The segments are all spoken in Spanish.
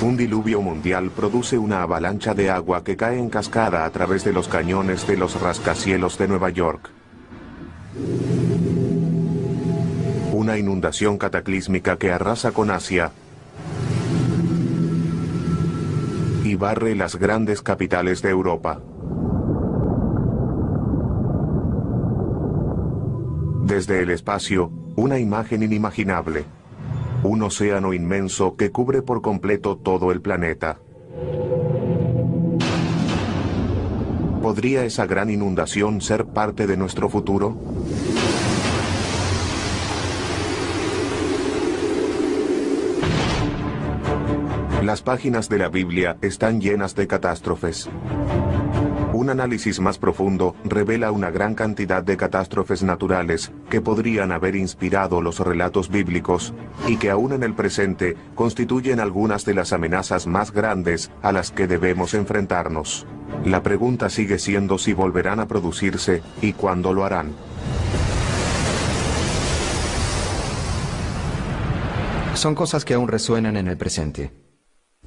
Un diluvio mundial produce una avalancha de agua que cae en cascada a través de los cañones de los rascacielos de Nueva York. Una inundación cataclísmica que arrasa con Asia y barre las grandes capitales de Europa. Desde el espacio, una imagen inimaginable. Un océano inmenso que cubre por completo todo el planeta. ¿Podría esa gran inundación ser parte de nuestro futuro? Las páginas de la Biblia están llenas de catástrofes. Un análisis más profundo revela una gran cantidad de catástrofes naturales que podrían haber inspirado los relatos bíblicos y que aún en el presente constituyen algunas de las amenazas más grandes a las que debemos enfrentarnos. La pregunta sigue siendo si volverán a producirse y cuándo lo harán. Son cosas que aún resuenan en el presente.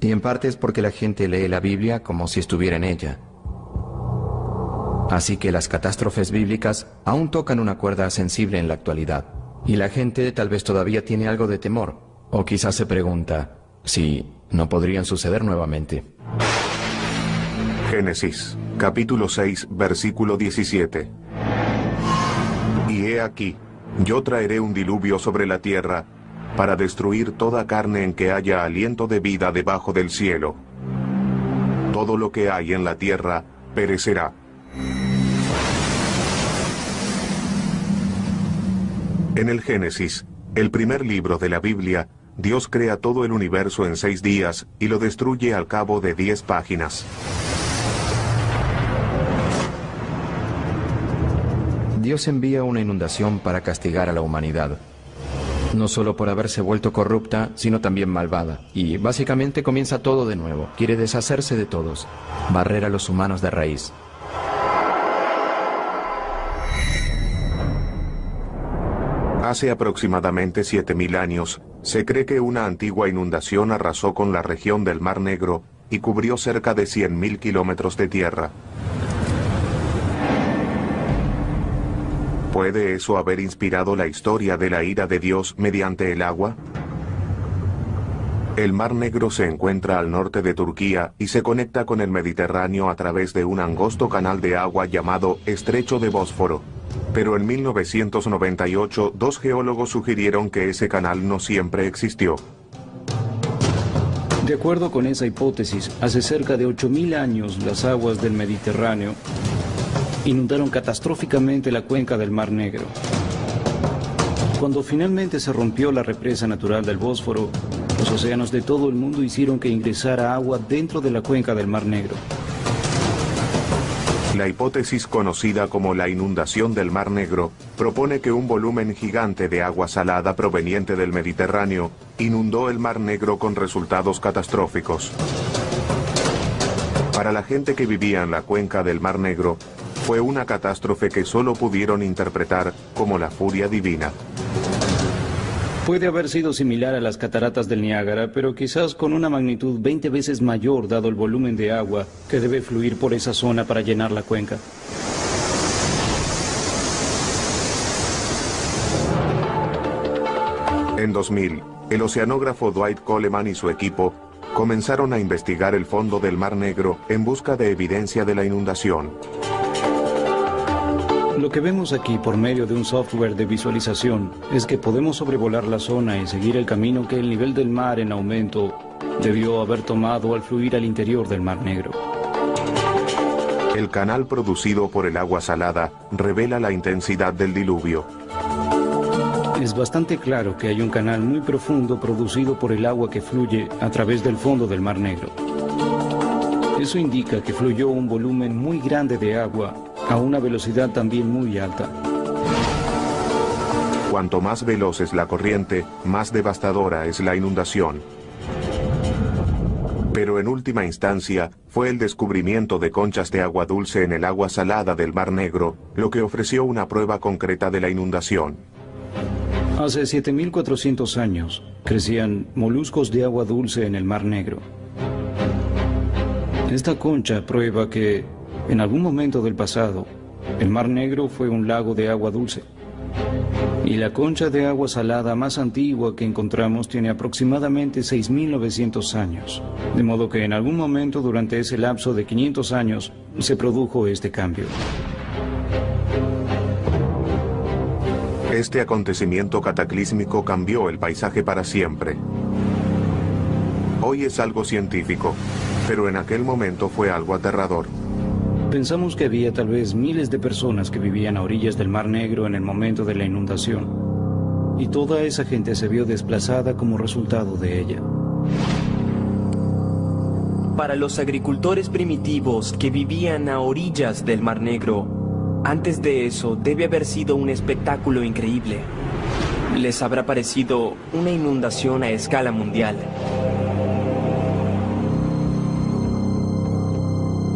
Y en parte es porque la gente lee la Biblia como si estuviera en ella. Así que las catástrofes bíblicas aún tocan una cuerda sensible en la actualidad. Y la gente tal vez todavía tiene algo de temor. O quizás se pregunta si no podrían suceder nuevamente. Génesis, capítulo 6, versículo 17. Y he aquí, yo traeré un diluvio sobre la tierra, para destruir toda carne en que haya aliento de vida debajo del cielo. Todo lo que hay en la tierra perecerá. En el Génesis, el primer libro de la Biblia, Dios crea todo el universo en 6 días y lo destruye al cabo de 10 páginas. Dios envía una inundación para castigar a la humanidad. No solo por haberse vuelto corrupta, sino también malvada. Y básicamente comienza todo de nuevo. Quiere deshacerse de todos, barrer a los humanos de raíz. Hace aproximadamente 7000 años, se cree que una antigua inundación arrasó con la región del Mar Negro y cubrió cerca de 100.000 kilómetros de tierra. ¿Puede eso haber inspirado la historia de la ira de Dios mediante el agua? El Mar Negro se encuentra al norte de Turquía y se conecta con el Mediterráneo a través de un angosto canal de agua llamado Estrecho de Bósforo. Pero en 1998, 2 geólogos sugirieron que ese canal no siempre existió. De acuerdo con esa hipótesis, hace cerca de 8000 años las aguas del Mediterráneo inundaron catastróficamente la cuenca del Mar Negro. Cuando finalmente se rompió la represa natural del Bósforo, los océanos de todo el mundo hicieron que ingresara agua dentro de la cuenca del Mar Negro. La hipótesis conocida como la inundación del Mar Negro propone que un volumen gigante de agua salada proveniente del Mediterráneo inundó el Mar Negro con resultados catastróficos. Para la gente que vivía en la cuenca del Mar Negro, fue una catástrofe que solo pudieron interpretar como la furia divina. Puede haber sido similar a las cataratas del Niágara, pero quizás con una magnitud 20 veces mayor dado el volumen de agua que debe fluir por esa zona para llenar la cuenca. En 2000, el oceanógrafo Dwight Coleman y su equipo comenzaron a investigar el fondo del Mar Negro en busca de evidencia de la inundación. Lo que vemos aquí por medio de un software de visualización es que podemos sobrevolar la zona y seguir el camino que el nivel del mar en aumento debió haber tomado al fluir al interior del Mar Negro. El canal producido por el agua salada revela la intensidad del diluvio. Es bastante claro que hay un canal muy profundo producido por el agua que fluye a través del fondo del Mar Negro. Eso indica que fluyó un volumen muy grande de agua a una velocidad también muy alta. Cuanto más veloz es la corriente, más devastadora es la inundación. Pero en última instancia, fue el descubrimiento de conchas de agua dulce en el agua salada del Mar Negro lo que ofreció una prueba concreta de la inundación. Hace 7400 años crecían moluscos de agua dulce en el Mar Negro. Esta concha prueba que, en algún momento del pasado, el Mar Negro fue un lago de agua dulce. Y la concha de agua salada más antigua que encontramos tiene aproximadamente 6.900 años. De modo que en algún momento durante ese lapso de 500 años se produjo este cambio. Este acontecimiento cataclísmico cambió el paisaje para siempre. Hoy es algo científico, pero en aquel momento fue algo aterrador. Pensamos que había tal vez miles de personas que vivían a orillas del Mar Negro en el momento de la inundación. Y toda esa gente se vio desplazada como resultado de ella. Para los agricultores primitivos que vivían a orillas del Mar Negro, antes de eso debe haber sido un espectáculo increíble. Les habrá parecido una inundación a escala mundial.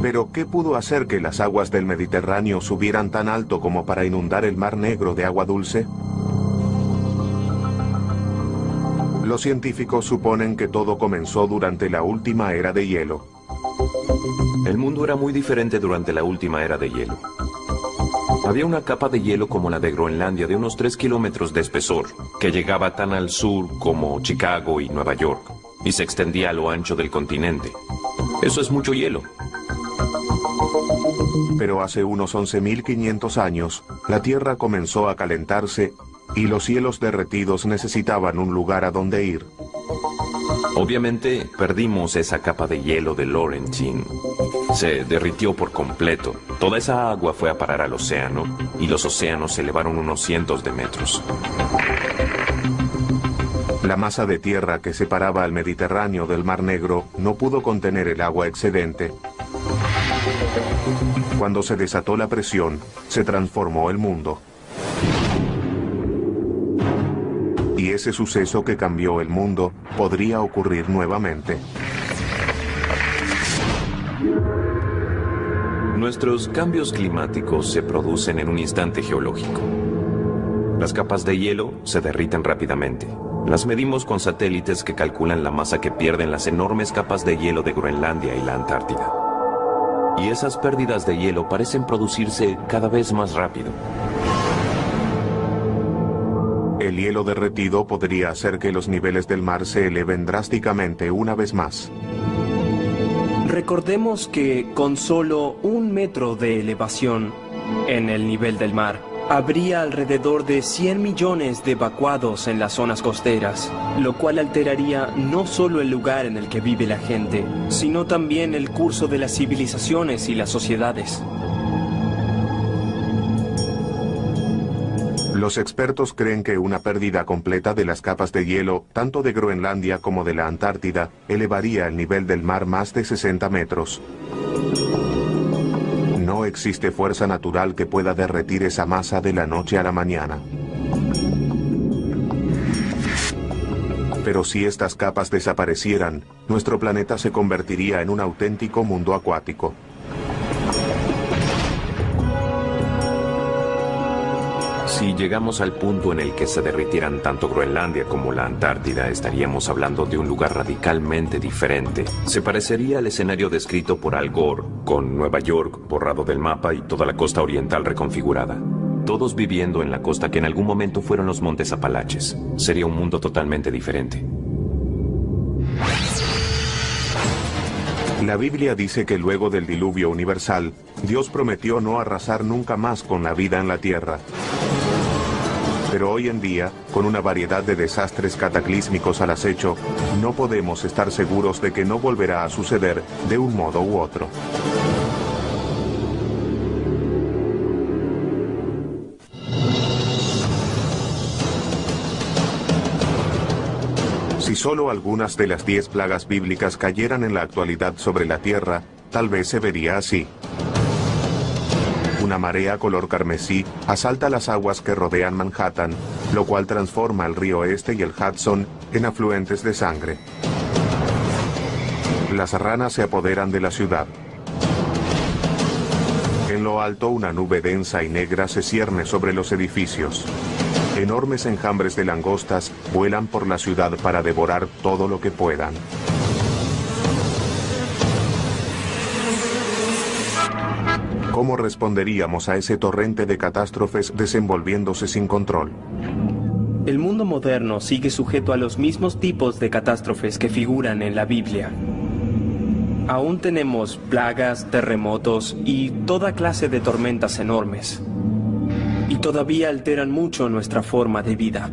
Pero, ¿qué pudo hacer que las aguas del Mediterráneo subieran tan alto como para inundar el Mar Negro de agua dulce? Los científicos suponen que todo comenzó durante la última era de hielo. El mundo era muy diferente durante la última era de hielo. Había una capa de hielo como la de Groenlandia de unos 3 kilómetros de espesor, que llegaba tan al sur como Chicago y Nueva York, y se extendía a lo ancho del continente. Eso es mucho hielo. Pero hace unos 11.500 años, la Tierra comenzó a calentarse y los cielos derretidos necesitaban un lugar a donde ir. Obviamente, perdimos esa capa de hielo de Laurentine. Se derritió por completo. Toda esa agua fue a parar al océano, y los océanos se elevaron unos cientos de metros. La masa de tierra que separaba al Mediterráneo del Mar Negro no pudo contener el agua excedente. Cuando se desató la presión, se transformó el mundo. Y ese suceso que cambió el mundo podría ocurrir nuevamente. Nuestros cambios climáticos se producen en un instante geológico. Las capas de hielo se derriten rápidamente. Las medimos con satélites que calculan la masa que pierden las enormes capas de hielo de Groenlandia y la Antártida. Y esas pérdidas de hielo parecen producirse cada vez más rápido. El hielo derretido podría hacer que los niveles del mar se eleven drásticamente una vez más. Recordemos que con solo 1 metro de elevación en el nivel del mar, habría alrededor de 100 millones de evacuados en las zonas costeras, lo cual alteraría no solo el lugar en el que vive la gente, sino también el curso de las civilizaciones y las sociedades. Los expertos creen que una pérdida completa de las capas de hielo, tanto de Groenlandia como de la Antártida, elevaría el nivel del mar más de 60 metros. No existe fuerza natural que pueda derretir esa masa de la noche a la mañana. Pero si estas capas desaparecieran, nuestro planeta se convertiría en un auténtico mundo acuático. Si llegamos al punto en el que se derritieran tanto Groenlandia como la Antártida, estaríamos hablando de un lugar radicalmente diferente. Se parecería al escenario descrito por Al Gore, con Nueva York borrado del mapa y toda la costa oriental reconfigurada. Todos viviendo en la costa que en algún momento fueron los Montes Apalaches. Sería un mundo totalmente diferente. La Biblia dice que luego del diluvio universal, Dios prometió no arrasar nunca más con la vida en la tierra. Pero hoy en día, con una variedad de desastres cataclísmicos al acecho, no podemos estar seguros de que no volverá a suceder de un modo u otro. Si solo algunas de las 10 plagas bíblicas cayeran en la actualidad sobre la tierra, tal vez se vería así. Una marea color carmesí asalta las aguas que rodean Manhattan, lo cual transforma el río Este y el Hudson en afluentes de sangre. Las ranas se apoderan de la ciudad. En lo alto, una nube densa y negra se cierne sobre los edificios. Enormes enjambres de langostas vuelan por la ciudad para devorar todo lo que puedan. ¿Cómo responderíamos a ese torrente de catástrofes desenvolviéndose sin control? El mundo moderno sigue sujeto a los mismos tipos de catástrofes que figuran en la Biblia. Aún tenemos plagas, terremotos y toda clase de tormentas enormes. Y todavía alteran mucho nuestra forma de vida.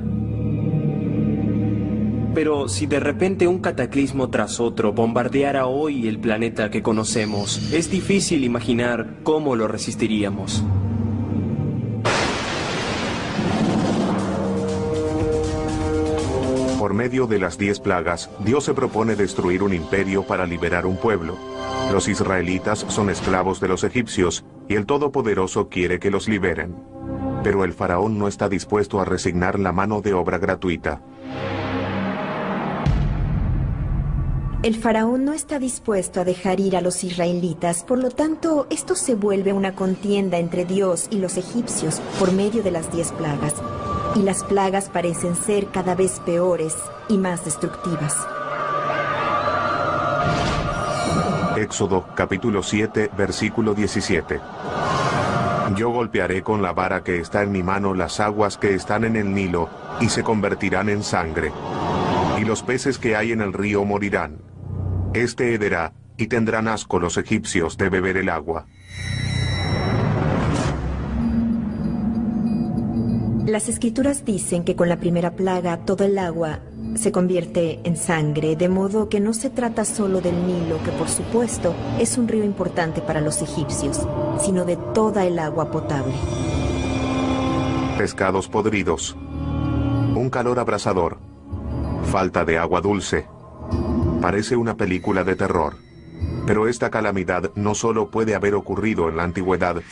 Pero si de repente un cataclismo tras otro bombardeara hoy el planeta que conocemos, es difícil imaginar cómo lo resistiríamos. Por medio de las 10 plagas, Dios se propone destruir un imperio para liberar un pueblo. Los israelitas son esclavos de los egipcios y el Todopoderoso quiere que los liberen. Pero el faraón no está dispuesto a resignar la mano de obra gratuita. El faraón no está dispuesto a dejar ir a los israelitas, por lo tanto, esto se vuelve una contienda entre Dios y los egipcios por medio de las 10 plagas. Y las plagas parecen ser cada vez peores y más destructivas. Éxodo capítulo 7, versículo 17. Yo golpearé con la vara que está en mi mano las aguas que están en el Nilo, y se convertirán en sangre. Y los peces que hay en el río morirán. Este hederá, y tendrán asco los egipcios de beber el agua. Las escrituras dicen que con la primera plaga todo el agua se convierte en sangre, de modo que no se trata solo del Nilo, que por supuesto es un río importante para los egipcios, sino de toda el agua potable. Pescados podridos. Un calor abrasador. Falta de agua dulce. Parece una película de terror. Pero esta calamidad no solo puede haber ocurrido en la antigüedad,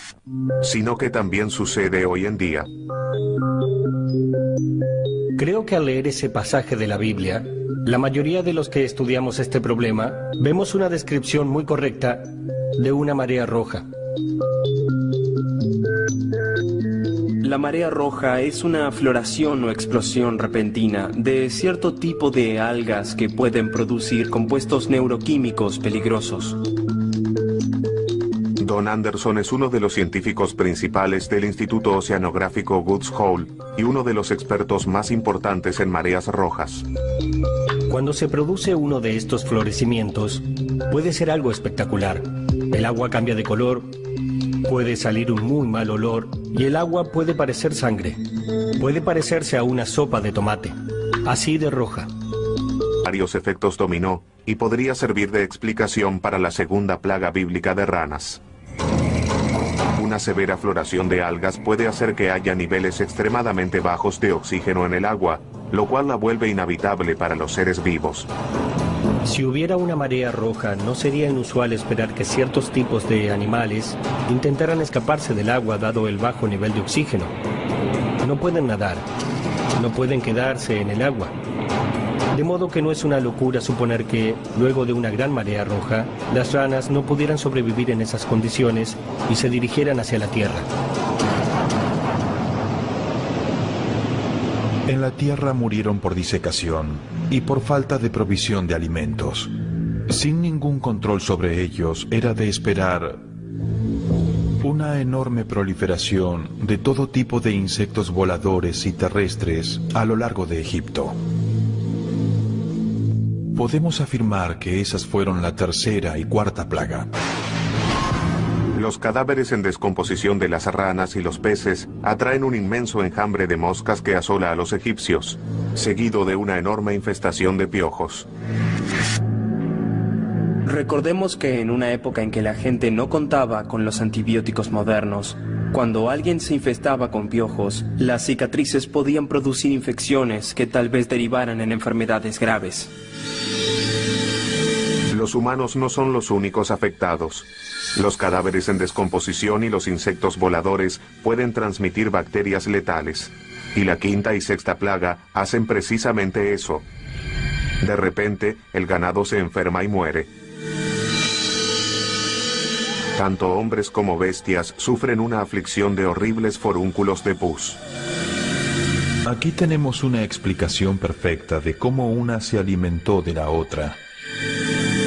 sino que también sucede hoy en día. Creo que al leer ese pasaje de la Biblia, la mayoría de los que estudiamos este problema vemos una descripción muy correcta de una marea roja. La marea roja es una floración o explosión repentina de cierto tipo de algas que pueden producir compuestos neuroquímicos peligrosos. Don Anderson es uno de los científicos principales del Instituto Oceanográfico Woods Hole y uno de los expertos más importantes en mareas rojas. Cuando se produce uno de estos florecimientos, puede ser algo espectacular. El agua cambia de color, puede salir un muy mal olor y el agua puede parecer sangre. Puede parecerse a una sopa de tomate, así de roja. Varios efectos dominó y podría servir de explicación para la segunda plaga bíblica de ranas. Una severa floración de algas puede hacer que haya niveles extremadamente bajos de oxígeno en el agua, lo cual la vuelve inhabitable para los seres vivos. Si hubiera una marea roja, no sería inusual esperar que ciertos tipos de animales intentaran escaparse del agua dado el bajo nivel de oxígeno. No pueden nadar, no pueden quedarse en el agua. De modo que no es una locura suponer que, luego de una gran marea roja, las ranas no pudieran sobrevivir en esas condiciones y se dirigieran hacia la tierra. En la tierra murieron por disecación y por falta de provisión de alimentos. Sin ningún control sobre ellos, era de esperar una enorme proliferación de todo tipo de insectos voladores y terrestres a lo largo de Egipto. Podemos afirmar que esas fueron la tercera y cuarta plaga. Los cadáveres en descomposición de las ranas y los peces atraen un inmenso enjambre de moscas que asola a los egipcios, seguido de una enorme infestación de piojos. Recordemos que en una época en que la gente no contaba con los antibióticos modernos, cuando alguien se infestaba con piojos, las cicatrices podían producir infecciones que tal vez derivaran en enfermedades graves. Los humanos no son los únicos afectados. Los cadáveres en descomposición y los insectos voladores pueden transmitir bacterias letales. Y la quinta y sexta plaga hacen precisamente eso. De repente, el ganado se enferma y muere. Tanto hombres como bestias sufren una aflicción de horribles forúnculos de pus. Aquí tenemos una explicación perfecta de cómo una se alimentó de la otra.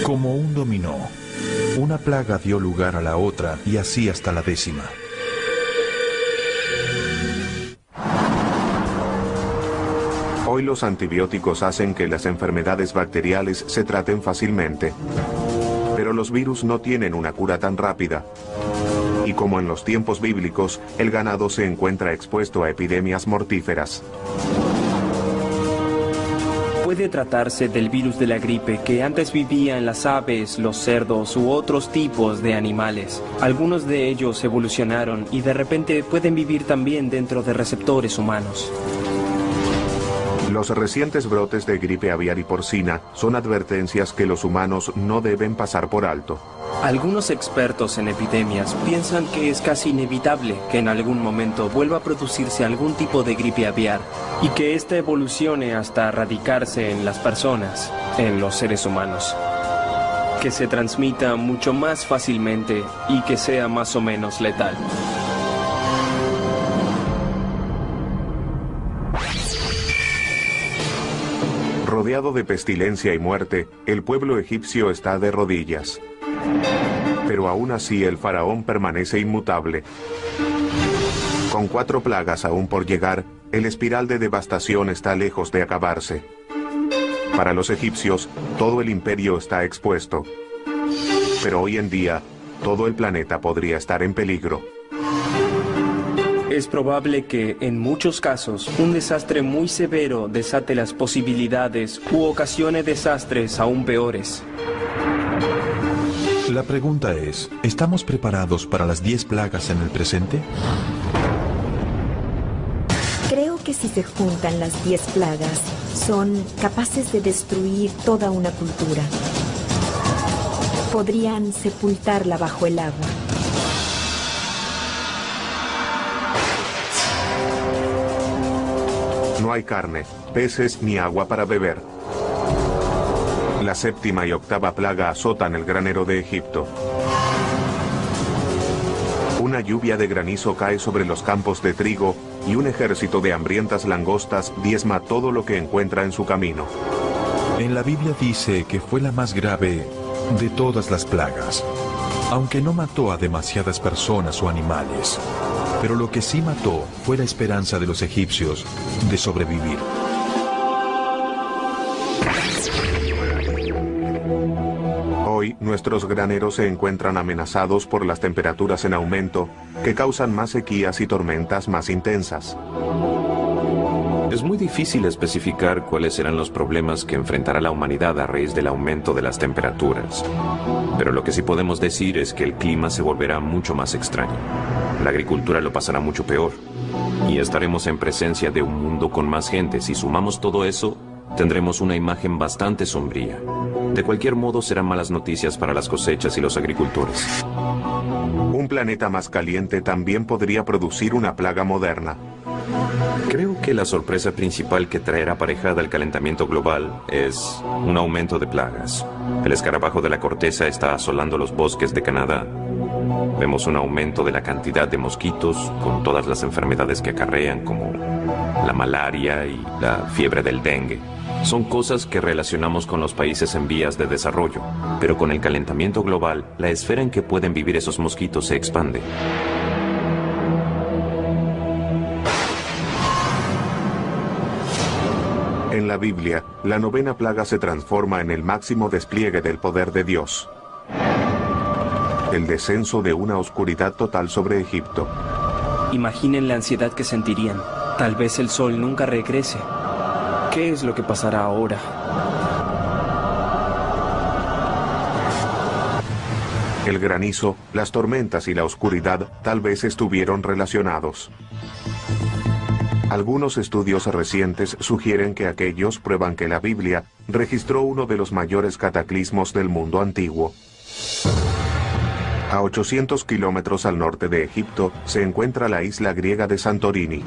Como un dominó. Una plaga dio lugar a la otra y así hasta la 10ª. Hoy los antibióticos hacen que las enfermedades bacteriales se traten fácilmente. Pero los virus no tienen una cura tan rápida. Y como en los tiempos bíblicos, el ganado se encuentra expuesto a epidemias mortíferas. Puede tratarse del virus de la gripe que antes vivía en las aves, los cerdos u otros tipos de animales. Algunos de ellos evolucionaron y de repente pueden vivir también dentro de receptores humanos. Los recientes brotes de gripe aviar y porcina son advertencias que los humanos no deben pasar por alto. Algunos expertos en epidemias piensan que es casi inevitable que en algún momento vuelva a producirse algún tipo de gripe aviar y que ésta evolucione hasta radicarse en las personas, en los seres humanos. Que se transmita mucho más fácilmente y que sea más o menos letal. Rodeado de pestilencia y muerte, el pueblo egipcio está de rodillas. Pero aún así el faraón permanece inmutable. Con 4 plagas aún por llegar, el espiral de devastación está lejos de acabarse. Para los egipcios, todo el imperio está expuesto. Pero hoy en día, todo el planeta podría estar en peligro. Es probable que, en muchos casos, un desastre muy severo desate las posibilidades u ocasione desastres aún peores. La pregunta es, ¿estamos preparados para las 10 plagas en el presente? Creo que si se juntan las 10 plagas, son capaces de destruir toda una cultura. Podrían sepultarla bajo el agua. No hay carne, peces ni agua para beber. La 7ª y 8ª plaga azotan el granero de Egipto. Una lluvia de granizo cae sobre los campos de trigo y un ejército de hambrientas langostas diezma todo lo que encuentra en su camino. En la Biblia dice que fue la más grave de todas las plagas, aunque no mató a demasiadas personas o animales. Pero lo que sí mató fue la esperanza de los egipcios de sobrevivir. Hoy, nuestros graneros se encuentran amenazados por las temperaturas en aumento, que causan más sequías y tormentas más intensas. Es muy difícil especificar cuáles serán los problemas que enfrentará la humanidad a raíz del aumento de las temperaturas. Pero lo que sí podemos decir es que el clima se volverá mucho más extraño. La agricultura lo pasará mucho peor. Y estaremos en presencia de un mundo con más gente. Si sumamos todo eso, tendremos una imagen bastante sombría. De cualquier modo, serán malas noticias para las cosechas y los agricultores. Un planeta más caliente también podría producir una plaga moderna. Creo que la sorpresa principal que traerá aparejada el calentamiento global es un aumento de plagas. El escarabajo de la corteza está asolando los bosques de Canadá. Vemos un aumento de la cantidad de mosquitos con todas las enfermedades que acarrean, como la malaria y la fiebre del dengue. Son cosas que relacionamos con los países en vías de desarrollo, pero con el calentamiento global, la esfera en que pueden vivir esos mosquitos se expande. En la Biblia, la 9ª plaga se transforma en el máximo despliegue del poder de Dios. El descenso de una oscuridad total sobre Egipto. Imaginen la ansiedad que sentirían. Tal vez el sol nunca regrese. ¿Qué es lo que pasará ahora? El granizo, las tormentas y la oscuridad tal vez estuvieron relacionados. Algunos estudios recientes sugieren que aquellos prueban que la Biblia registró uno de los mayores cataclismos del mundo antiguo. A 800 kilómetros al norte de Egipto se encuentra la isla griega de Santorini.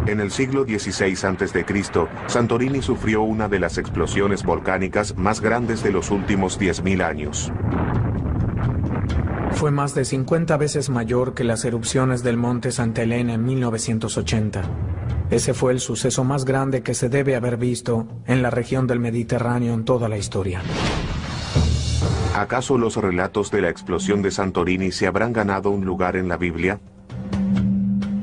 En el siglo XVI a.C., Santorini sufrió una de las explosiones volcánicas más grandes de los últimos 10.000 años. Fue más de 50 veces mayor que las erupciones del monte Santa Elena en 1980. Ese fue el suceso más grande que se debe haber visto en la región del Mediterráneo en toda la historia. ¿Acaso los relatos de la explosión de Santorini se habrán ganado un lugar en la Biblia?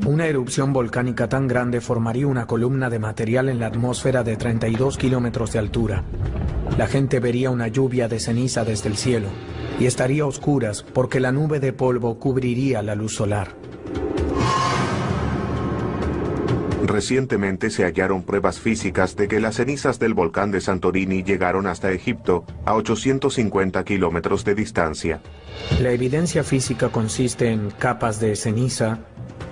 Una erupción volcánica tan grande formaría una columna de material en la atmósfera de 32 kilómetros de altura. La gente vería una lluvia de ceniza desde el cielo y estaría a oscuras porque la nube de polvo cubriría la luz solar. Recientemente se hallaron pruebas físicas de que las cenizas del volcán de Santorini llegaron hasta Egipto, a 850 kilómetros de distancia. La evidencia física consiste en capas de ceniza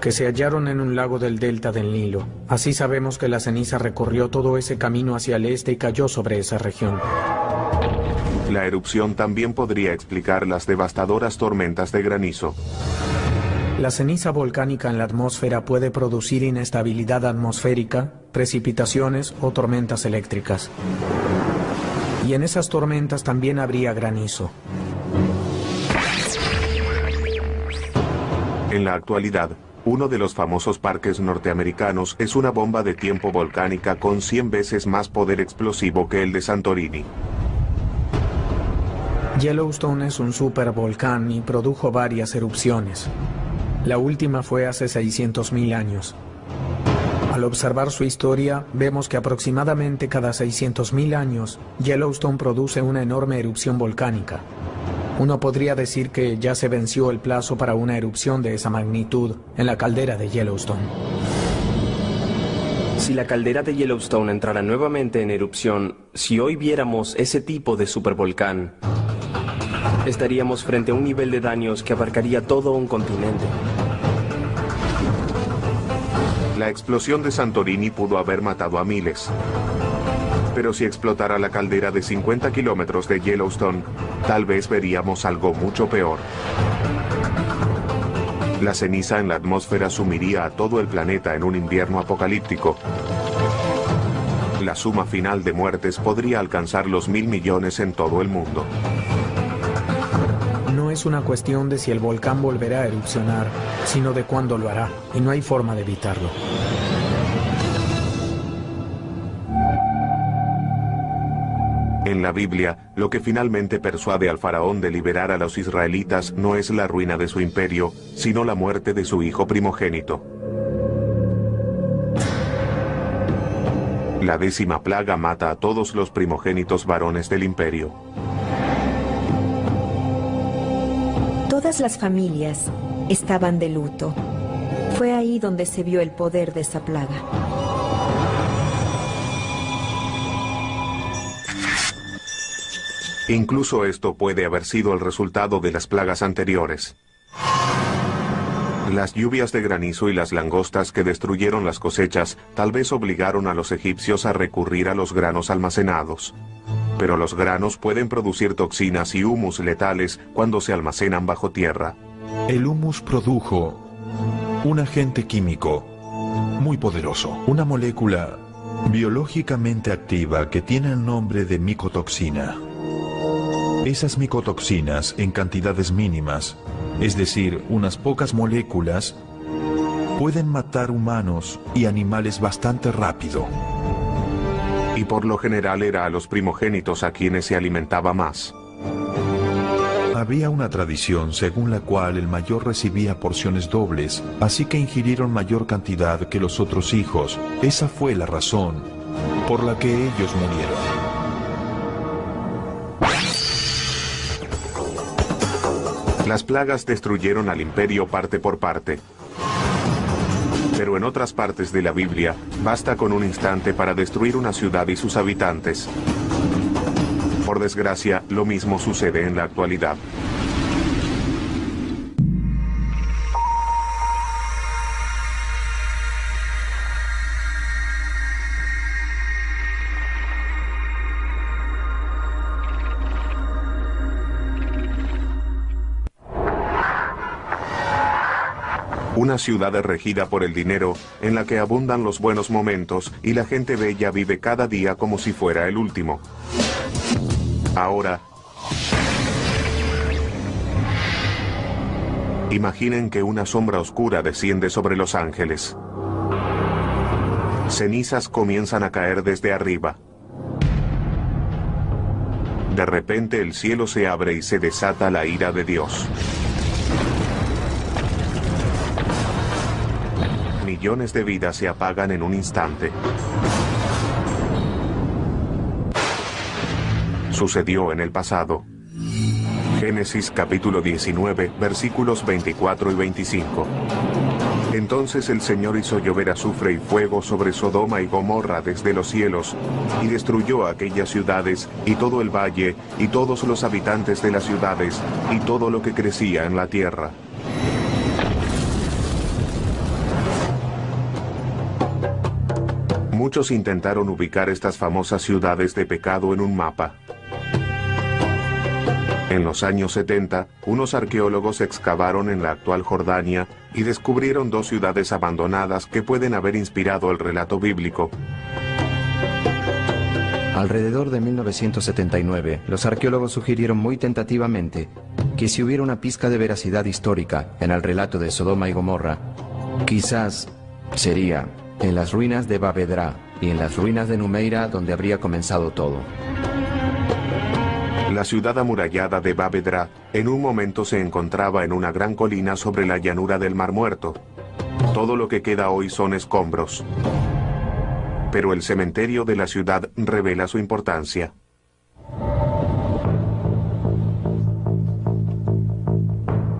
que se hallaron en un lago del delta del Nilo. Así sabemos que la ceniza recorrió todo ese camino hacia el este y cayó sobre esa región. La erupción también podría explicar las devastadoras tormentas de granizo. La ceniza volcánica en la atmósfera puede producir inestabilidad atmosférica, precipitaciones o tormentas eléctricas. Y en esas tormentas también habría granizo. En la actualidad, uno de los famosos parques norteamericanos es una bomba de tiempo volcánica con 100 veces más poder explosivo que el de Santorini. Yellowstone es un supervolcán y produjo varias erupciones. La última fue hace 600.000 años. Al observar su historia, vemos que aproximadamente cada 600.000 años, Yellowstone produce una enorme erupción volcánica. Uno podría decir que ya se venció el plazo para una erupción de esa magnitud en la caldera de Yellowstone. Si la caldera de Yellowstone entrara nuevamente en erupción, si hoy viéramos ese tipo de supervolcán, estaríamos frente a un nivel de daños que abarcaría todo un continente. La explosión de Santorini pudo haber matado a miles. Pero si explotara la caldera de 50 kilómetros de Yellowstone, tal vez veríamos algo mucho peor. La ceniza en la atmósfera sumiría a todo el planeta en un invierno apocalíptico. La suma final de muertes podría alcanzar los 1.000 millones en todo el mundo. No es una cuestión de si el volcán volverá a erupcionar, sino de cuándo lo hará, y no hay forma de evitarlo. En la Biblia, lo que finalmente persuade al faraón de liberar a los israelitas no es la ruina de su imperio, sino la muerte de su hijo primogénito. La 10ª plaga mata a todos los primogénitos varones del imperio. Todas las familias estaban de luto. Fue ahí donde se vio el poder de esa plaga. Incluso esto puede haber sido el resultado de las plagas anteriores. Las lluvias de granizo y las langostas que destruyeron las cosechas tal vez obligaron a los egipcios a recurrir a los granos almacenados. Pero los granos pueden producir toxinas y humus letales cuando se almacenan bajo tierra. El humus produjo un agente químico muy poderoso, una molécula biológicamente activa que tiene el nombre de micotoxina. Esas micotoxinas en cantidades mínimas, es decir, unas pocas moléculas, pueden matar humanos y animales bastante rápido. Y por lo general era a los primogénitos a quienes se alimentaba más. Había una tradición según la cual el mayor recibía porciones dobles, así que ingirieron mayor cantidad que los otros hijos. Esa fue la razón por la que ellos murieron. Las plagas destruyeron al imperio parte por parte. Pero en otras partes de la Biblia, basta con un instante para destruir una ciudad y sus habitantes. Por desgracia, lo mismo sucede en la actualidad. Una ciudad regida por el dinero, en la que abundan los buenos momentos y la gente bella vive cada día como si fuera el último. Ahora, imaginen que una sombra oscura desciende sobre Los Ángeles. Cenizas comienzan a caer desde arriba. De repente el cielo se abre y se desata la ira de Dios. Millones de vidas se apagan en un instante. Sucedió en el pasado. Génesis capítulo 19, versículos 24 y 25. Entonces el Señor hizo llover azufre y fuego sobre Sodoma y Gomorra desde los cielos, y destruyó aquellas ciudades, y todo el valle, y todos los habitantes de las ciudades, y todo lo que crecía en la tierra. Muchos intentaron ubicar estas famosas ciudades de pecado en un mapa. En los años 70, unos arqueólogos excavaron en la actual Jordania y descubrieron dos ciudades abandonadas que pueden haber inspirado el relato bíblico. Alrededor de 1979, los arqueólogos sugirieron muy tentativamente que si hubiera una pizca de veracidad histórica en el relato de Sodoma y Gomorra, quizás sería en las ruinas de Bab Edra y en las ruinas de Numeira donde habría comenzado todo. La ciudad amurallada de Bab Edra en un momento se encontraba en una gran colina sobre la llanura del Mar Muerto. Todo lo que queda hoy son escombros. Pero el cementerio de la ciudad revela su importancia.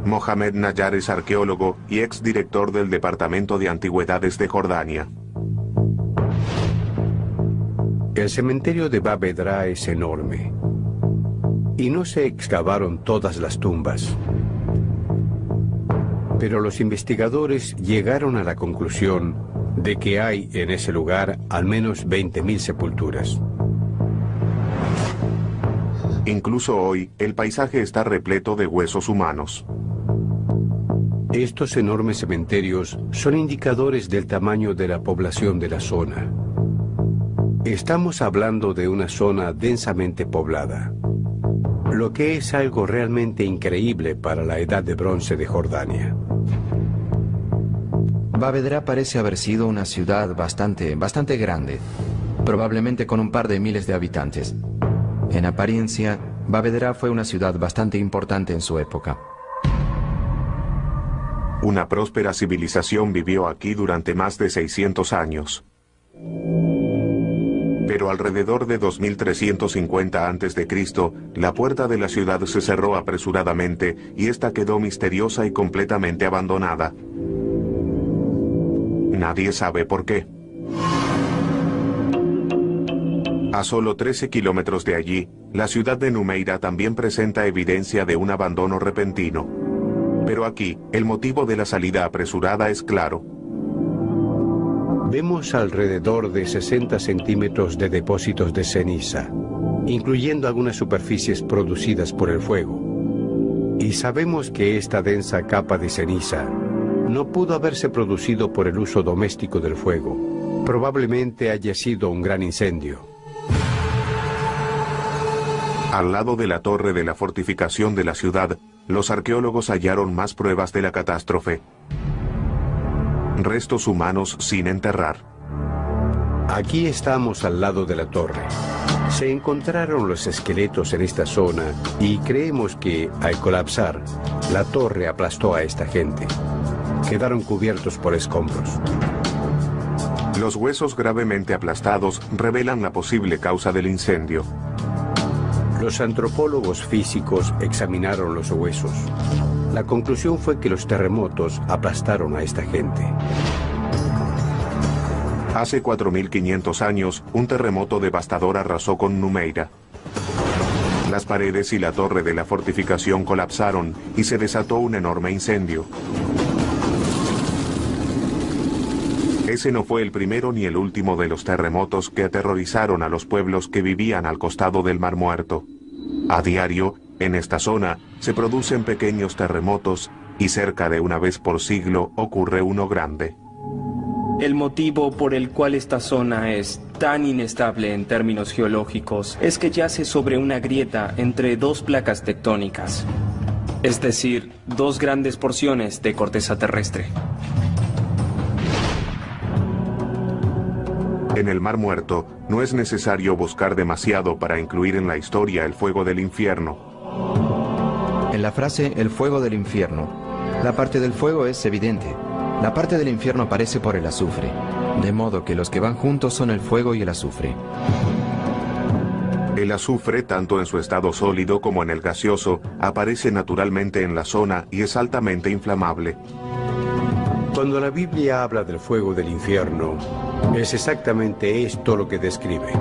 Mohamed Nayar es arqueólogo y exdirector del Departamento de Antigüedades de Jordania. El cementerio de Bab Edra es enorme. Y no se excavaron todas las tumbas. Pero los investigadores llegaron a la conclusión de que hay en ese lugar al menos 20.000 sepulturas. Incluso hoy, el paisaje está repleto de huesos humanos. Estos enormes cementerios son indicadores del tamaño de la población de la zona. Estamos hablando de una zona densamente poblada, lo que es algo realmente increíble para la edad de bronce de Jordania. Bab Edra parece haber sido una ciudad bastante grande, probablemente con un par de miles de habitantes. En apariencia, Bab Edra fue una ciudad bastante importante en su época. Una próspera civilización vivió aquí durante más de 600 años. Pero alrededor de 2350 a.C., la puerta de la ciudad se cerró apresuradamente y esta quedó misteriosa y completamente abandonada. Nadie sabe por qué. A solo 13 kilómetros de allí, la ciudad de Numeira también presenta evidencia de un abandono repentino. Pero aquí, el motivo de la salida apresurada es claro. Vemos alrededor de 60 centímetros de depósitos de ceniza, incluyendo algunas superficies producidas por el fuego. Y sabemos que esta densa capa de ceniza no pudo haberse producido por el uso doméstico del fuego. Probablemente haya sido un gran incendio. Al lado de la torre de la fortificación de la ciudad, los arqueólogos hallaron más pruebas de la catástrofe. Restos humanos sin enterrar. Aquí estamos al lado de la torre. Se encontraron los esqueletos en esta zona y creemos que, al colapsar, la torre aplastó a esta gente. Quedaron cubiertos por escombros. Los huesos gravemente aplastados revelan la posible causa del incendio. Los antropólogos físicos examinaron los huesos. La conclusión fue que los terremotos aplastaron a esta gente. Hace 4.500 años, un terremoto devastador arrasó con Numeira. Las paredes y la torre de la fortificación colapsaron y se desató un enorme incendio. Ese no fue el primero ni el último de los terremotos que aterrorizaron a los pueblos que vivían al costado del Mar Muerto. A diario, en esta zona, se producen pequeños terremotos y cerca de una vez por siglo ocurre uno grande. El motivo por el cual esta zona es tan inestable en términos geológicos es que yace sobre una grieta entre dos placas tectónicas, es decir, dos grandes porciones de corteza terrestre. En el Mar Muerto, no es necesario buscar demasiado para incluir en la historia el fuego del infierno. En la frase "el fuego del infierno", la parte del fuego es evidente. La parte del infierno aparece por el azufre, de modo que los que van juntos son el fuego y el azufre. El azufre, tanto en su estado sólido como en el gaseoso, aparece naturalmente en la zona y es altamente inflamable. Cuando la Biblia habla del fuego del infierno, es exactamente esto lo que describe.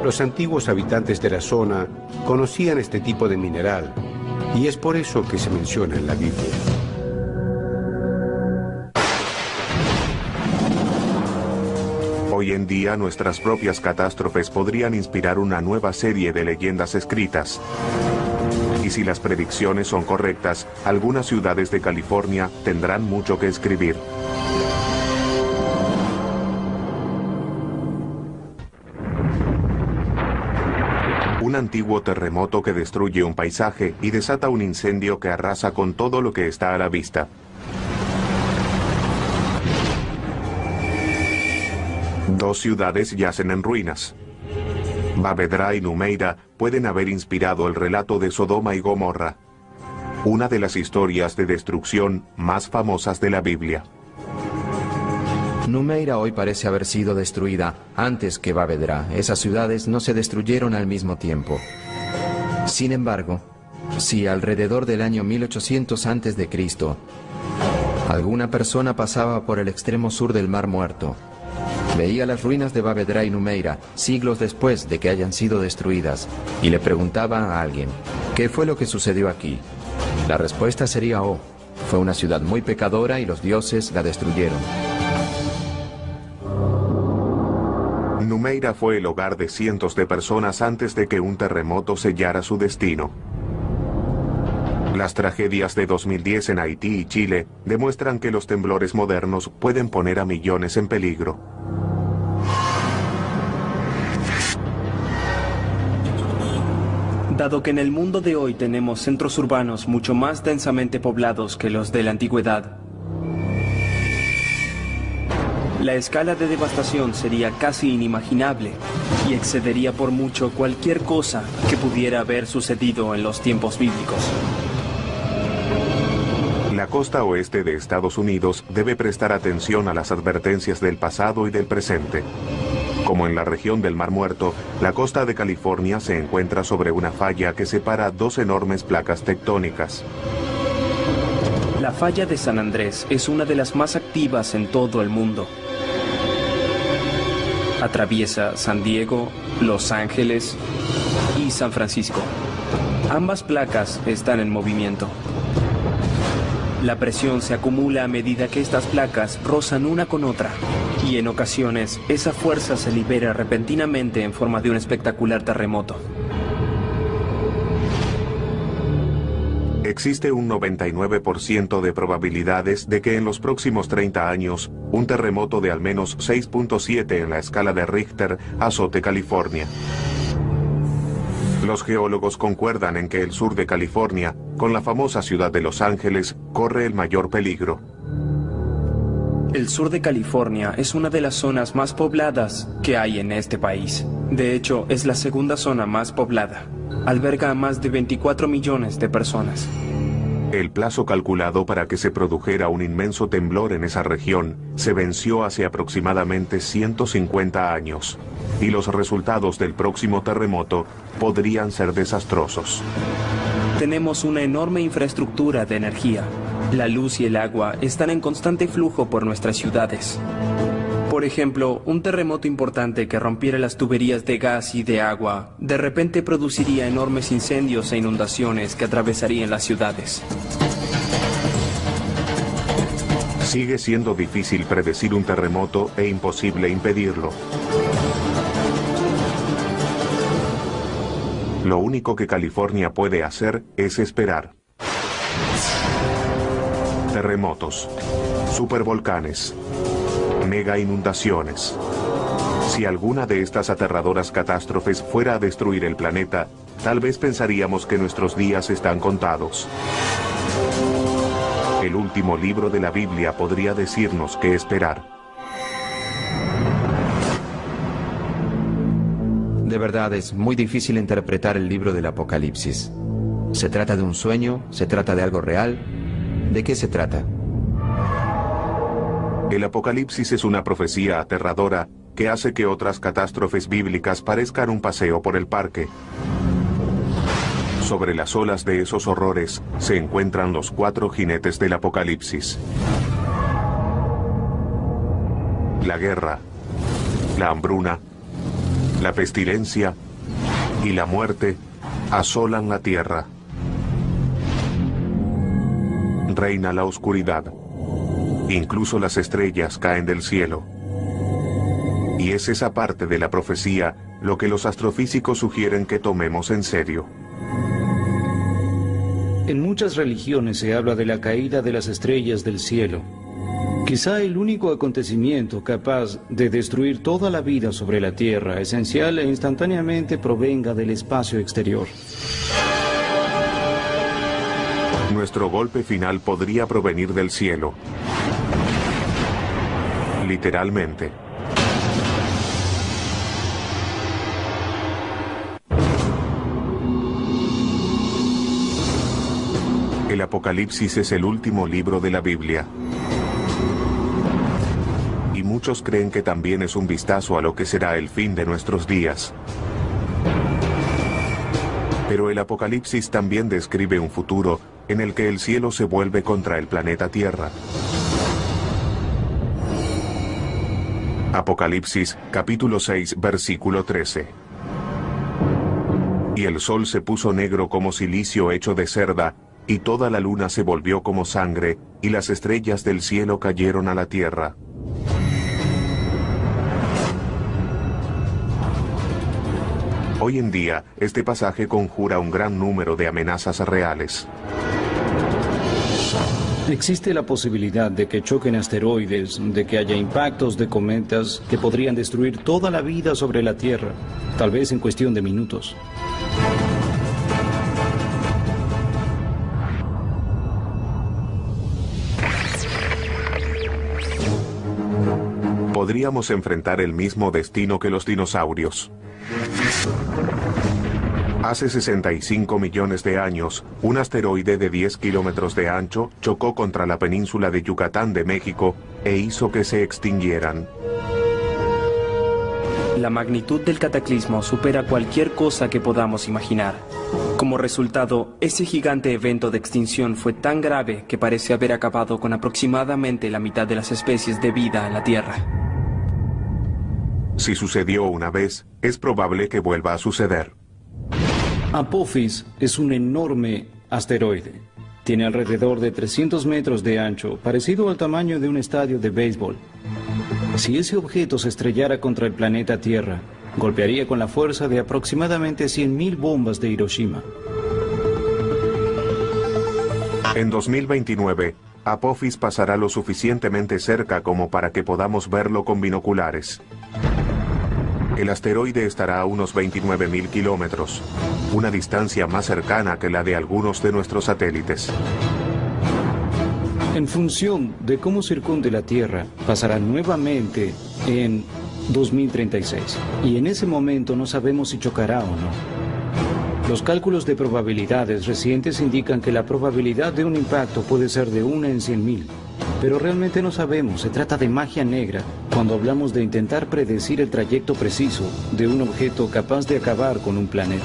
Los antiguos habitantes de la zona conocían este tipo de mineral, y es por eso que se menciona en la Biblia. Hoy en día, nuestras propias catástrofes podrían inspirar una nueva serie de leyendas escritas. Y si las predicciones son correctas, algunas ciudades de California tendrán mucho que escribir. Un antiguo terremoto que destruye un paisaje y desata un incendio que arrasa con todo lo que está a la vista. Dos ciudades yacen en ruinas. Bavedra y Numeira pueden haber inspirado el relato de Sodoma y Gomorra, una de las historias de destrucción más famosas de la Biblia. Numeira hoy parece haber sido destruida antes que Bavedra. Esas ciudades no se destruyeron al mismo tiempo. Sin embargo, si alrededor del año 1800 a.C., alguna persona pasaba por el extremo sur del Mar Muerto, veía las ruinas de Bavedra y Numeira siglos después de que hayan sido destruidas y le preguntaba a alguien, ¿qué fue lo que sucedió aquí? La respuesta sería, fue una ciudad muy pecadora y los dioses la destruyeron. Numeira fue el hogar de cientos de personas antes de que un terremoto sellara su destino. Las tragedias de 2010 en Haití y Chile demuestran que los temblores modernos pueden poner a millones en peligro. Dado que en el mundo de hoy tenemos centros urbanos mucho más densamente poblados que los de la antigüedad, la escala de devastación sería casi inimaginable y excedería por mucho cualquier cosa que pudiera haber sucedido en los tiempos bíblicos. La costa oeste de Estados Unidos debe prestar atención a las advertencias del pasado y del presente. Como en la región del Mar Muerto, la costa de California se encuentra sobre una falla que separa dos enormes placas tectónicas. La falla de San Andrés es una de las más activas en todo el mundo. Atraviesa San Diego, Los Ángeles y San Francisco. Ambas placas están en movimiento. La presión se acumula a medida que estas placas rozan una con otra, y en ocasiones esa fuerza se libera repentinamente en forma de un espectacular terremoto. Existe un 99% de probabilidades de que en los próximos 30 años, un terremoto de al menos 6.7 en la escala de Richter azote California. Los geólogos concuerdan en que el sur de California, con la famosa ciudad de Los Ángeles, corre el mayor peligro. El sur de California es una de las zonas más pobladas que hay en este país. De hecho, es la segunda zona más poblada. Alberga a más de 24 millones de personas. El plazo calculado para que se produjera un inmenso temblor en esa región se venció hace aproximadamente 150 años, y los resultados del próximo terremoto podrían ser desastrosos. Tenemos una enorme infraestructura de energía. La luz y el agua están en constante flujo por nuestras ciudades. Por ejemplo, un terremoto importante que rompiera las tuberías de gas y de agua, de repente produciría enormes incendios e inundaciones que atravesarían las ciudades. Sigue siendo difícil predecir un terremoto e imposible impedirlo. Lo único que California puede hacer es esperar. Terremotos, supervolcanes, mega inundaciones. Si alguna de estas aterradoras catástrofes fuera a destruir el planeta, tal vez pensaríamos que nuestros días están contados. El último libro de la Biblia podría decirnos qué esperar. De verdad, es muy difícil interpretar el libro del Apocalipsis. ¿Se trata de un sueño? ¿Se trata de algo real? ¿De qué se trata? El Apocalipsis es una profecía aterradora que hace que otras catástrofes bíblicas parezcan un paseo por el parque. Sobre las olas de esos horrores se encuentran los 4 jinetes del Apocalipsis. La guerra, la hambruna, la pestilencia y la muerte asolan la tierra. Reina la oscuridad. Incluso las estrellas caen del cielo. Y es esa parte de la profecía lo que los astrofísicos sugieren que tomemos en serio. En muchas religiones se habla de la caída de las estrellas del cielo. Quizá el único acontecimiento capaz de destruir toda la vida sobre la Tierra, esencial e instantáneamente, provenga del espacio exterior. Nuestro golpe final podría provenir del cielo. Literalmente. El Apocalipsis es el último libro de la Biblia. Y muchos creen que también es un vistazo a lo que será el fin de nuestros días. Pero el Apocalipsis también describe un futuro en el que el cielo se vuelve contra el planeta Tierra. Apocalipsis, capítulo 6, versículo 13. Y el sol se puso negro como cilicio hecho de cerda, y toda la luna se volvió como sangre, y las estrellas del cielo cayeron a la tierra. Hoy en día, este pasaje conjura un gran número de amenazas reales. Existe la posibilidad de que choquen asteroides, de que haya impactos de cometas que podrían destruir toda la vida sobre la Tierra, tal vez en cuestión de minutos. Podríamos enfrentar el mismo destino que los dinosaurios. Hace 65 millones de años, un asteroide de 10 kilómetros de ancho chocó contra la península de Yucatán de México e hizo que se extinguieran. La magnitud del cataclismo supera cualquier cosa que podamos imaginar. Como resultado, ese gigante evento de extinción fue tan grave que parece haber acabado con aproximadamente la mitad de las especies de vida en la Tierra. Si sucedió una vez, es probable que vuelva a suceder. Apophis es un enorme asteroide. Tiene alrededor de 300 metros de ancho, parecido al tamaño de un estadio de béisbol. Si ese objeto se estrellara contra el planeta Tierra, golpearía con la fuerza de aproximadamente 100.000 bombas de Hiroshima. En 2029, Apophis pasará lo suficientemente cerca como para que podamos verlo con binoculares. El asteroide estará a unos 29.000 kilómetros, una distancia más cercana que la de algunos de nuestros satélites. En función de cómo circunde la Tierra, pasará nuevamente en 2036. Y en ese momento no sabemos si chocará o no. Los cálculos de probabilidades recientes indican que la probabilidad de un impacto puede ser de 1 en 100.000. Pero realmente no sabemos, se trata de magia negra cuando hablamos de intentar predecir el trayecto preciso de un objeto capaz de acabar con un planeta.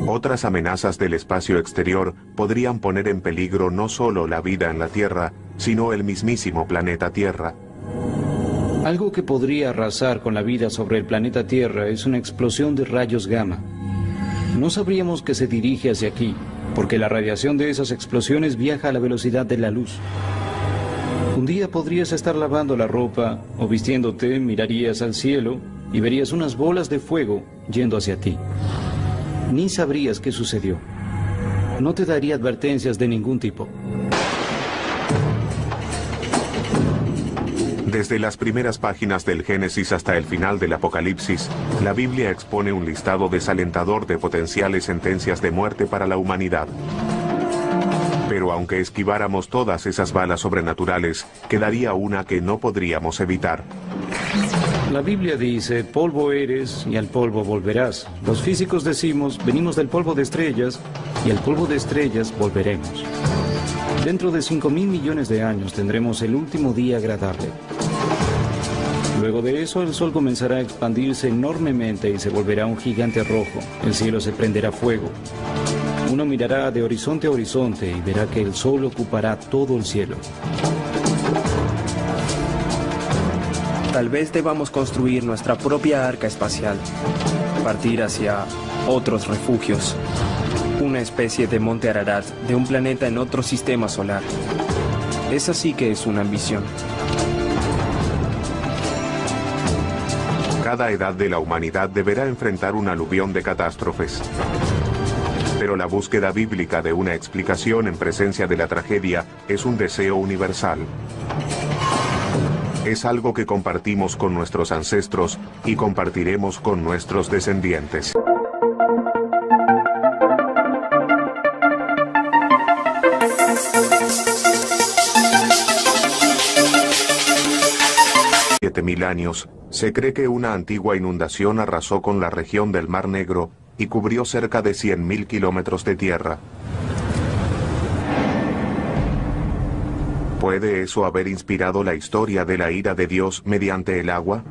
Otras amenazas del espacio exterior podrían poner en peligro no solo la vida en la Tierra, sino el mismísimo planeta Tierra. Algo que podría arrasar con la vida sobre el planeta Tierra es una explosión de rayos gamma. No sabríamos que se dirige hacia aquí, porque la radiación de esas explosiones viaja a la velocidad de la luz. Un día podrías estar lavando la ropa o vistiéndote, mirarías al cielo y verías unas bolas de fuego yendo hacia ti. Ni sabrías qué sucedió. No te daría advertencias de ningún tipo. Desde las primeras páginas del Génesis hasta el final del Apocalipsis, la Biblia expone un listado desalentador de potenciales sentencias de muerte para la humanidad. Pero aunque esquiváramos todas esas balas sobrenaturales, quedaría una que no podríamos evitar. La Biblia dice, polvo eres y al polvo volverás. Los físicos decimos, venimos del polvo de estrellas y al polvo de estrellas volveremos. Dentro de 5.000 millones de años tendremos el último día agradable. Luego de eso el sol comenzará a expandirse enormemente y se volverá un gigante rojo. El cielo se prenderá fuego. Uno mirará de horizonte a horizonte y verá que el sol ocupará todo el cielo. Tal vez debamos construir nuestra propia arca espacial, partir hacia otros refugios, una especie de monte Ararat de un planeta en otro sistema solar. Esa sí que es una ambición. Cada edad de la humanidad deberá enfrentar un aluvión de catástrofes. Pero la búsqueda bíblica de una explicación en presencia de la tragedia es un deseo universal. Es algo que compartimos con nuestros ancestros y compartiremos con nuestros descendientes. Mil años, se cree que una antigua inundación arrasó con la región del Mar Negro y cubrió cerca de 100.000 kilómetros de tierra. ¿Puede eso haber inspirado la historia de la ira de Dios mediante el agua?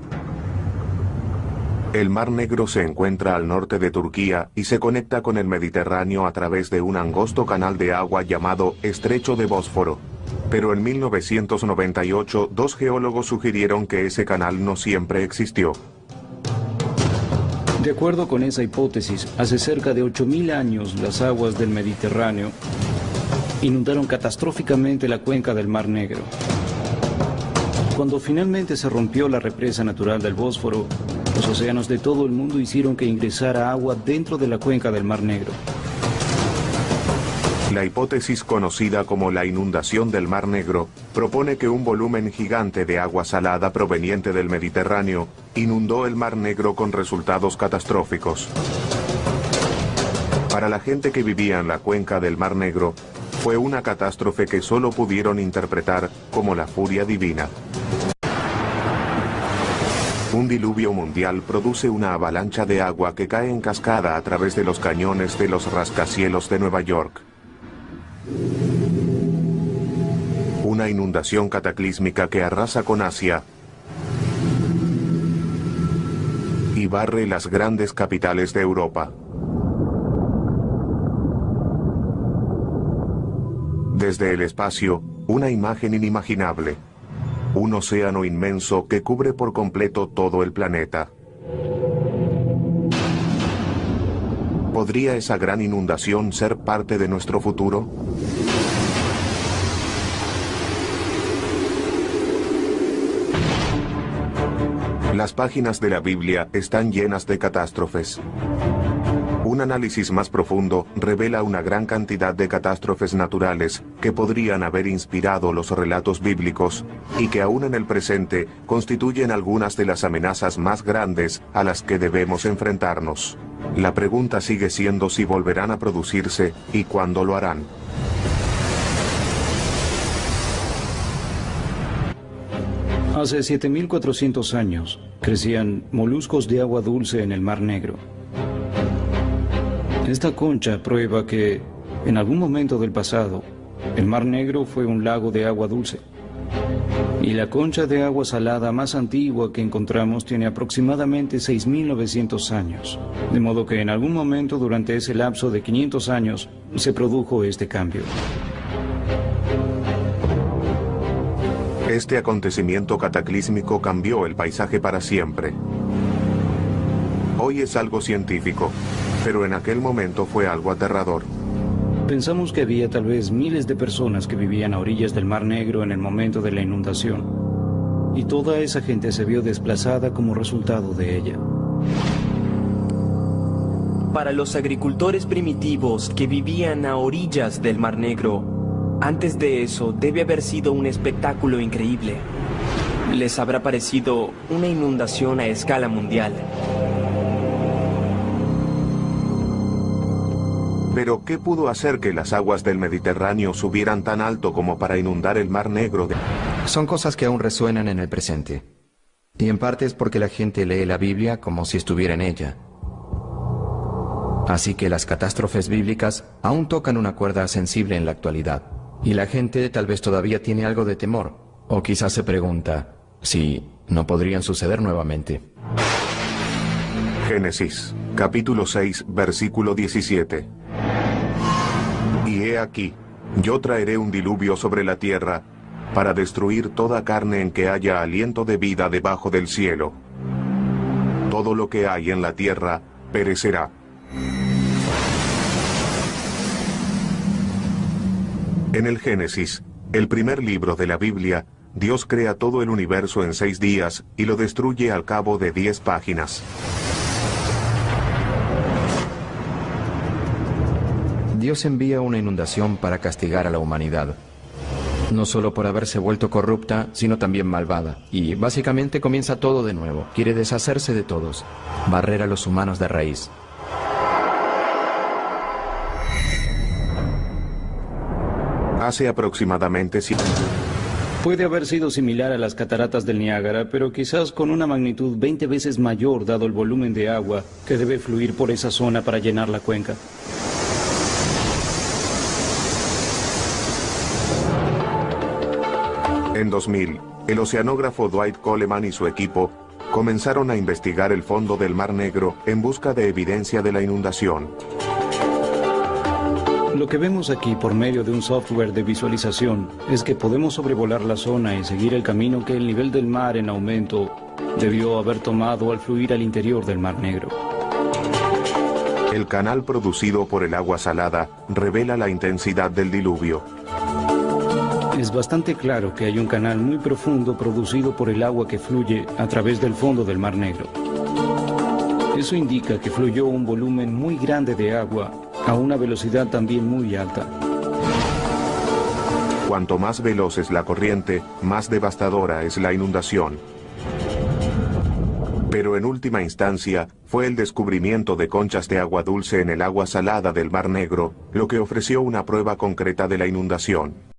El Mar Negro se encuentra al norte de Turquía y se conecta con el Mediterráneo a través de un angosto canal de agua llamado Estrecho de Bósforo. Pero en 1998, dos geólogos sugirieron que ese canal no siempre existió. De acuerdo con esa hipótesis, hace cerca de 8.000 años las aguas del Mediterráneo inundaron catastróficamente la cuenca del Mar Negro. Cuando finalmente se rompió la represa natural del Bósforo, los océanos de todo el mundo hicieron que ingresara agua dentro de la cuenca del Mar Negro. La hipótesis conocida como la inundación del Mar Negro propone que un volumen gigante de agua salada proveniente del Mediterráneo inundó el Mar Negro con resultados catastróficos. Para la gente que vivía en la cuenca del Mar Negro, fue una catástrofe que solo pudieron interpretar como la furia divina. Un diluvio mundial produce una avalancha de agua que cae en cascada a través de los cañones de los rascacielos de Nueva York. Una inundación cataclísmica que arrasa con Asia y barre las grandes capitales de Europa. Desde el espacio, una imagen inimaginable. Un océano inmenso que cubre por completo todo el planeta. ¿Podría esa gran inundación ser parte de nuestro futuro? Las páginas de la Biblia están llenas de catástrofes. Un análisis más profundo revela una gran cantidad de catástrofes naturales que podrían haber inspirado los relatos bíblicos y que aún en el presente constituyen algunas de las amenazas más grandes a las que debemos enfrentarnos. La pregunta sigue siendo si volverán a producirse y cuándo lo harán. Hace 7.400 años crecían moluscos de agua dulce en el Mar Negro. Esta concha prueba que, en algún momento del pasado, el Mar Negro fue un lago de agua dulce. Y la concha de agua salada más antigua que encontramos tiene aproximadamente 6.900 años. De modo que en algún momento durante ese lapso de 500 años se produjo este cambio. Este acontecimiento cataclísmico cambió el paisaje para siempre. Hoy es algo científico, pero en aquel momento fue algo aterrador. Pensamos que había tal vez miles de personas que vivían a orillas del Mar Negro en el momento de la inundación. Y toda esa gente se vio desplazada como resultado de ella. Para los agricultores primitivos que vivían a orillas del Mar Negro, antes de eso debe haber sido un espectáculo increíble. Les habrá parecido una inundación a escala mundial. Pero ¿qué pudo hacer que las aguas del Mediterráneo subieran tan alto como para inundar el Mar Negro? Son cosas que aún resuenan en el presente. Y en parte es porque la gente lee la Biblia como si estuviera en ella. Así que las catástrofes bíblicas aún tocan una cuerda sensible en la actualidad. Y la gente tal vez todavía tiene algo de temor. O quizás se pregunta si no podrían suceder nuevamente. Génesis, capítulo 6, versículo 17. Y he aquí, yo traeré un diluvio sobre la tierra, para destruir toda carne en que haya aliento de vida debajo del cielo. Todo lo que hay en la tierra perecerá. En el Génesis, el primer libro de la Biblia, Dios crea todo el universo en 6 días y lo destruye al cabo de 10 páginas. Dios envía una inundación para castigar a la humanidad. No solo por haberse vuelto corrupta, sino también malvada. Y básicamente comienza todo de nuevo. Quiere deshacerse de todos, barrer a los humanos de raíz. Hace aproximadamente 100 Puede haber sido similar a las cataratas del Niágara, pero quizás con una magnitud 20 veces mayor dado el volumen de agua que debe fluir por esa zona para llenar la cuenca. En 2000, el oceanógrafo Dwight Coleman y su equipo comenzaron a investigar el fondo del Mar Negro en busca de evidencia de la inundación. Lo que vemos aquí por medio de un software de visualización es que podemos sobrevolar la zona y seguir el camino que el nivel del mar en aumento debió haber tomado al fluir al interior del Mar Negro. El canal producido por el agua salada revela la intensidad del diluvio. Es bastante claro que hay un canal muy profundo producido por el agua que fluye a través del fondo del Mar Negro. Eso indica que fluyó un volumen muy grande de agua a una velocidad también muy alta. Cuanto más veloz es la corriente, más devastadora es la inundación. Pero en última instancia, fue el descubrimiento de conchas de agua dulce en el agua salada del Mar Negro lo que ofreció una prueba concreta de la inundación.